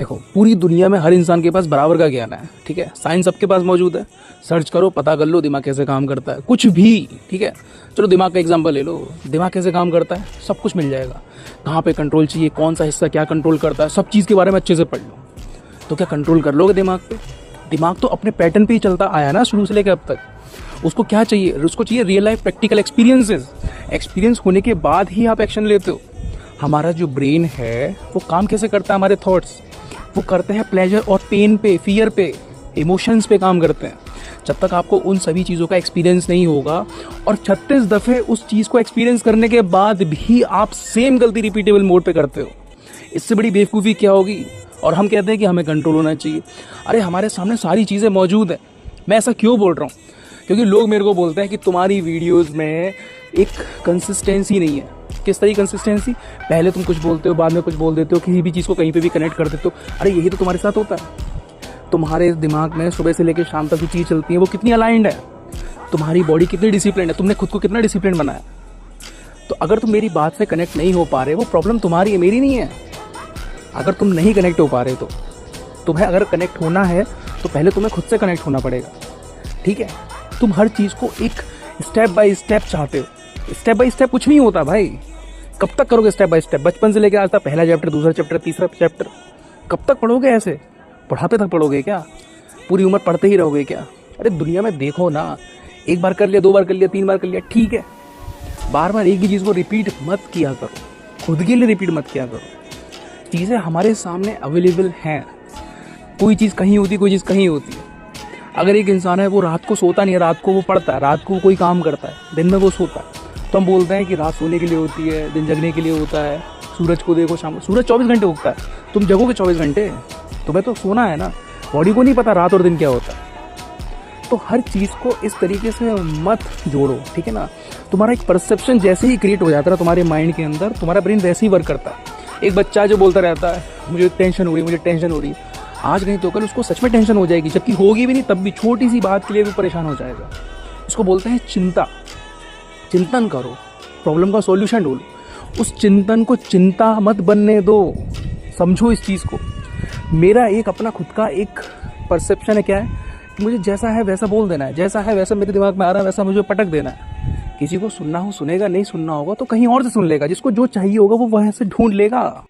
देखो, पूरी दुनिया में हर इंसान के पास बराबर का ज्ञान है, ठीक है। साइंस सबके पास मौजूद है, सर्च करो, पता कर लो दिमाग कैसे काम करता है, कुछ भी, ठीक है। चलो दिमाग का एग्जांपल ले लो, दिमाग कैसे काम करता है सब कुछ मिल जाएगा। कहाँ पे कंट्रोल चाहिए, कौन सा हिस्सा क्या कंट्रोल करता है, सब चीज़ के बारे में अच्छे से पढ़ लो। तो क्या कंट्रोल कर लोगे दिमाग पे? दिमाग तो अपने पैटर्न पे ही चलता आया ना शुरू से लेकर अब तक। उसको क्या चाहिए? उसको चाहिए real life practical experiences. Experience होने के बाद ही आप एक्शन लेते हो। हमारा जो ब्रेन है वो काम कैसे करता है? हमारे थॉट्स वो करते हैं प्लेजर और पेन पे, फियर पे, इमोशंस पे काम करते हैं। जब तक आपको उन सभी चीज़ों का एक्सपीरियंस नहीं होगा और 36 दफ़े उस चीज़ को एक्सपीरियंस करने के बाद भी आप सेम गलती रिपीटेबल मोड पे करते हो, इससे बड़ी बेवकूफ़ी क्या होगी? और हम कहते हैं कि हमें कंट्रोल होना चाहिए। अरे हमारे सामने सारी चीज़ें मौजूद हैं। मैं ऐसा क्यों बोल रहा हूँ? क्योंकि लोग मेरे को बोलते हैं कि तुम्हारी वीडियोज़ में एक कंसिस्टेंसी नहीं है। किस तरह की कंसिस्टेंसी? पहले तुम कुछ बोलते हो, बाद में कुछ बोल देते हो, किसी भी चीज़ को कहीं पे भी कनेक्ट कर देते हो। अरे यही तो तुम्हारे साथ होता है। तुम्हारे दिमाग में सुबह से लेकर शाम तक जो चीज़ चलती है वो कितनी अलाइंड है, तुम्हारी बॉडी कितनी डिसिप्लिन है, तुमने खुद को कितना डिसिप्लिन बनाया। तो अगर तुम मेरी बात से कनेक्ट नहीं हो पा रहे, वो प्रॉब्लम तुम्हारी है, मेरी नहीं है। अगर तुम नहीं कनेक्ट हो पा रहे तो तुम्हें अगर कनेक्ट होना है तो पहले तुम्हें खुद से कनेक्ट होना पड़ेगा, ठीक है। तुम हर चीज़ को एक स्टेप बाय स्टेप चाहते हो। स्टेप बाय स्टेप कुछ नहीं होता भाई। कब तक करोगे स्टेप बाय स्टेप? बचपन से लेकर आज तक पहला चैप्टर, दूसरा चैप्टर, तीसरा चैप्टर, कब तक पढ़ोगे ऐसे? बुढ़ापे तक पढ़ोगे क्या? पूरी उम्र पढ़ते ही रहोगे क्या? अरे दुनिया में देखो ना, एक बार कर लिया, दो बार कर लिया, तीन बार कर लिया, ठीक है। बार बार एक ही चीज़ को रिपीट मत किया करो, खुद के लिए रिपीट मत किया करो। चीज़ें हमारे सामने अवेलेबल हैं। कोई चीज़ कहीं होती, कोई चीज़ कहीं होती है। अगर एक इंसान है वो रात को सोता नहीं है, रात को वो पढ़ता है, रात को कोई काम करता है, दिन में वो सोता है, तो हम बोलते हैं कि रात सोने के लिए होती है, दिन जगने के लिए होता है। सूरज को देखो शाम को, सूरज 24 घंटे उगता है, तुम जगोगे 24 घंटे? तुम्हें तो सोना है ना। बॉडी को नहीं पता रात और दिन क्या होता है। तो हर चीज़ को इस तरीके से मत जोड़ो, ठीक है ना। तुम्हारा एक परसेप्शन जैसे ही क्रिएट हो जाता है तुम्हारे माइंड के अंदर, तुम्हारा ब्रेन वैसे ही वर्क करता है। एक बच्चा जो बोलता रहता है मुझे टेंशन हो रही है, मुझे टेंशन हो रही है, आज नहीं तो कल उसको सच में टेंशन हो जाएगी, जबकि होगी भी नहीं, तब भी छोटी सी बात के लिए भी परेशान हो जाएगा। इसको बोलते हैं चिंता। चिंतन करो, प्रॉब्लम का सॉल्यूशन ढूंढो। उस चिंतन को चिंता मत बनने दो, समझो इस चीज़ को। मेरा एक अपना खुद का एक परसेप्शन है, क्या है कि मुझे जैसा है वैसा बोल देना है, जैसा है वैसा मेरे दिमाग में आ रहा है वैसा मुझे पटक देना है। किसी को सुनना हो सुनेगा, नहीं सुनना होगा तो कहीं और से सुन लेगा, जिसको जो चाहिए होगा वो वहाँ से ढूंढ लेगा।